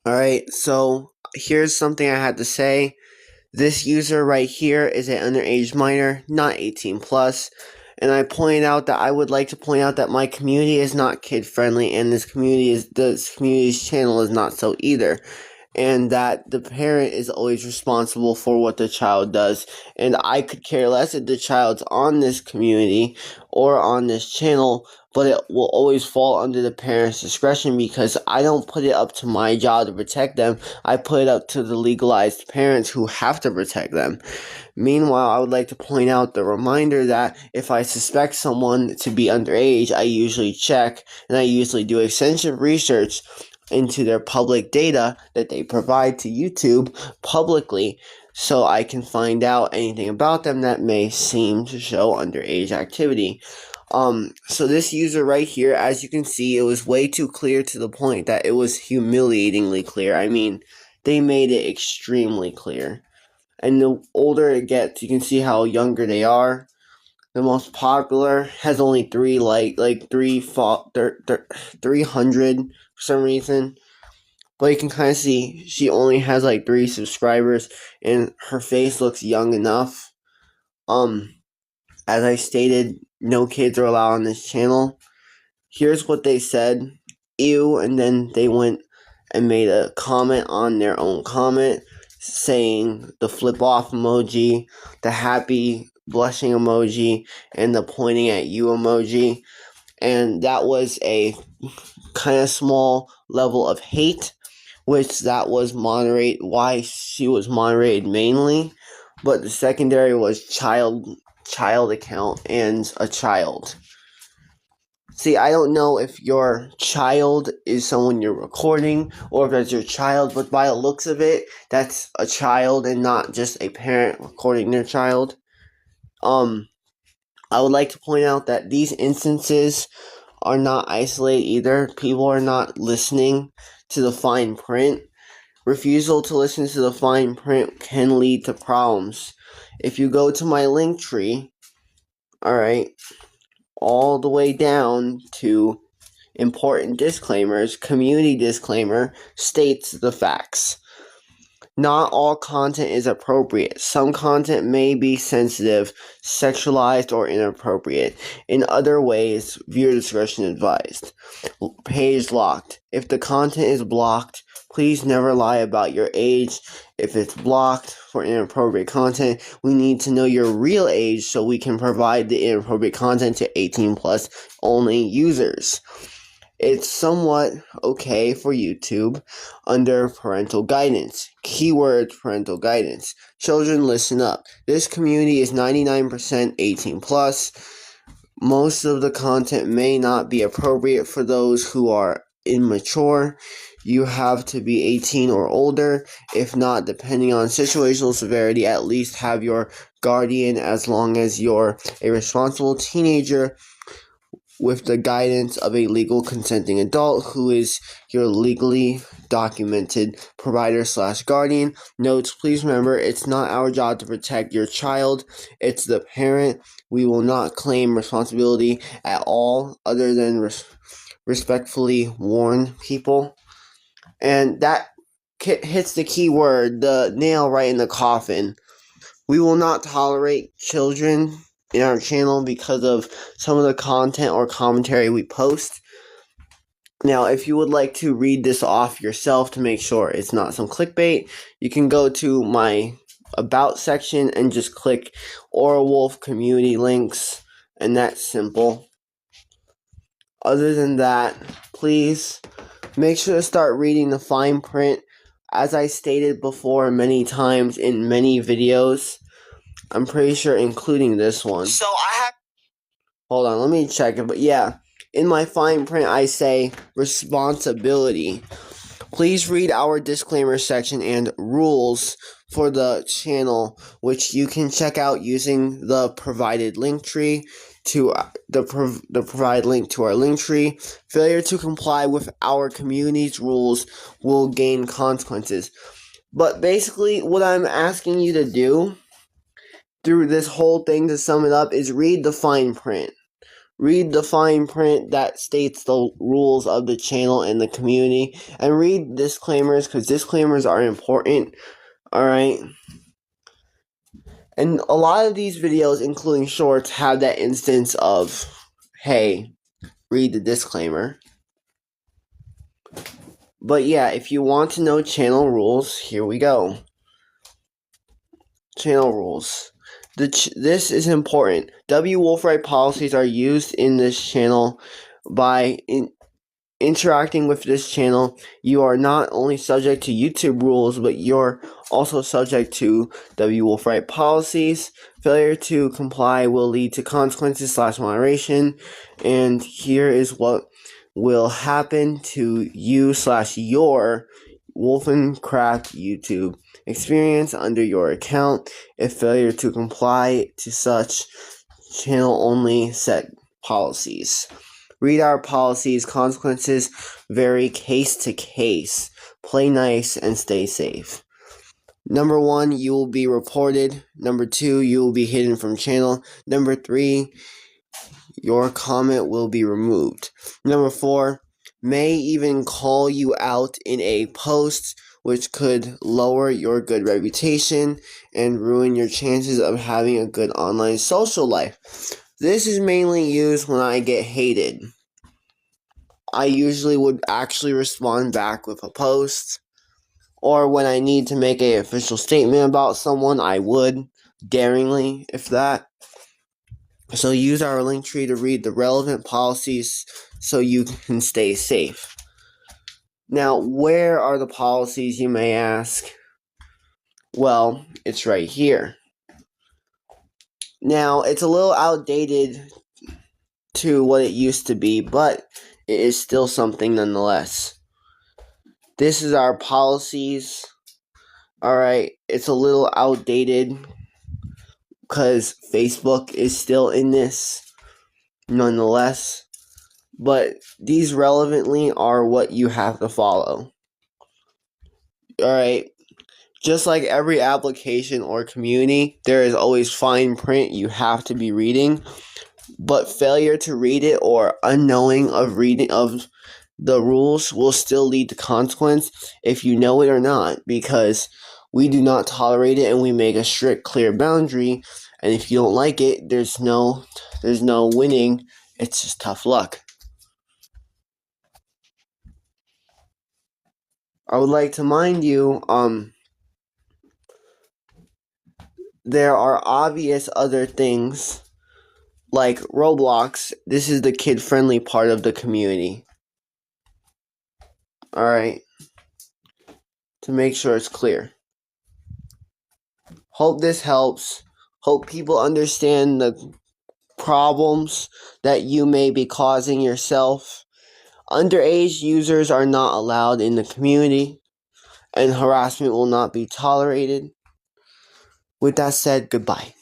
Alright, so here's something I had to say. This user right here is an underage minor, not 18 plus. And I pointed out that I would like to point out that my community is not kid friendly, and this community's channel is not so either. And that the parent is always responsible for what the child does. And I could care less if the child's on this community or on this channel, but it will always fall under the parent's discretion because I don't put it up to my job to protect them. I put it up to the legalized parents who have to protect them. Meanwhile, I would like to point out the reminder that if I suspect someone to be underage, I usually check and I usually do extensive research into their public data that they provide to YouTube publicly so I can find out anything about them that may seem to show underage activity. So this user right here, as you can see, it was way too clear to the point that it was humiliatingly clear. I mean, they made it extremely clear. And the older it gets, you can see how younger they are. The most popular has only 300 for some reason. But you can kind of see she only has like 3 subscribers and her face looks young enough. As I stated, no kids are allowed on this channel. Here's what they said. Ew, and then they went and made a comment on their own comment saying the flip off emoji, the happy blushing emoji, and the pointing at you emoji. And that was a kind of small level of hate, which that was why she was moderated mainly. But the secondary was child account and a child. See, I don't know if your child is someone you're recording or if that's your child, but by the looks of it, that's a child and not just a parent recording their child. I would like to point out that these instances are not isolated either. People are not listening to the fine print. Refusal to listen to the fine print can lead to problems. If you go to my link tree, alright, all the way down to important disclaimers, community disclaimer states the facts. Not all content is appropriate. Some content may be sensitive, sexualized, or inappropriate. In other ways, viewer discretion advised. Page locked. If the content is blocked, please never lie about your age. If it's blocked for inappropriate content, we need to know your real age so we can provide the inappropriate content to 18 plus only users. It's somewhat okay for YouTube under parental guidance. Keyword parental guidance. Children, listen up. This community is 99% 18 plus. Most of the content may not be appropriate for those who are immature. You have to be 18 or older. If not, depending on situational severity, at least have your guardian as long as you're a responsible teenager with the guidance of a legal consenting adult who is your legally documented provider/guardian. Notes, please remember, it's not our job to protect your child. It's the parent. We will not claim responsibility at all other than respectfully warn people. And that hits the key word, the nail right in the coffin. We will not tolerate children in our channel because of some of the content or commentary we post. Now, if you would like to read this off yourself to make sure it's not some clickbait, you can go to my About section and just click Aura Wolf community links, and that's simple. Other than that, please make sure to start reading the fine print. As I stated before many times in many videos, I'm pretty sure including this one. So I have... Hold on, let me check it. But yeah, in my fine print I say responsibility. Please read our disclaimer section and rules for the channel, which you can check out using the provided link tree to the provided link to our link tree. Failure to comply with our community's rules will gain consequences. But basically, what I'm asking you to do through this whole thing, to sum it up, is read the fine print. Read the fine print that states the rules of the channel and the community, and read disclaimers, because disclaimers are important. Alright? And a lot of these videos, including shorts, have that instance of, hey, read the disclaimer. But yeah, if you want to know channel rules, here we go. Channel rules. This is important. W. Wolfright policies are used in this channel. By interacting with this channel, you are not only subject to YouTube rules, but you're also subject to W. Wolfright policies. Failure to comply will lead to consequences / moderation. And here is what will happen to you / your Wolfencraft YouTube experience under your account if failure to comply to such channel only set policies. Read our policies. Consequences vary case to case. Play nice and stay safe. Number 1, you will be reported. Number 2, you will be hidden from channel. Number 3, your comment will be removed. Number 4, may even call you out in a post, which could lower your good reputation and ruin your chances of having a good online social life. This is mainly used when I get hated. I usually would actually respond back with a post, or when I need to make an official statement about someone, I would, daringly, if that. So use our link tree to read the relevant policies so you can stay safe. Now, where are the policies, you may ask? Well, it's right here. Now, it's a little outdated to what it used to be, but it is still something nonetheless. This is our policies. Alright, it's a little outdated because Facebook is still in this nonetheless. But these relevantly are what you have to follow. Alright, just like every application or community, there is always fine print you have to be reading. But failure to read it or unknowing of reading of the rules will still lead to consequence if you know it or not, because we do not tolerate it and we make a strict, clear boundary. And if you don't like it, there's no winning. It's just tough luck. I would like to mind you, there are obvious other things like Roblox. This is the kid-friendly part of the community. Alright, to make sure it's clear. Hope this helps. Hope people understand the problems that you may be causing yourself. Underage users are not allowed in the community, and harassment will not be tolerated. With that said, goodbye.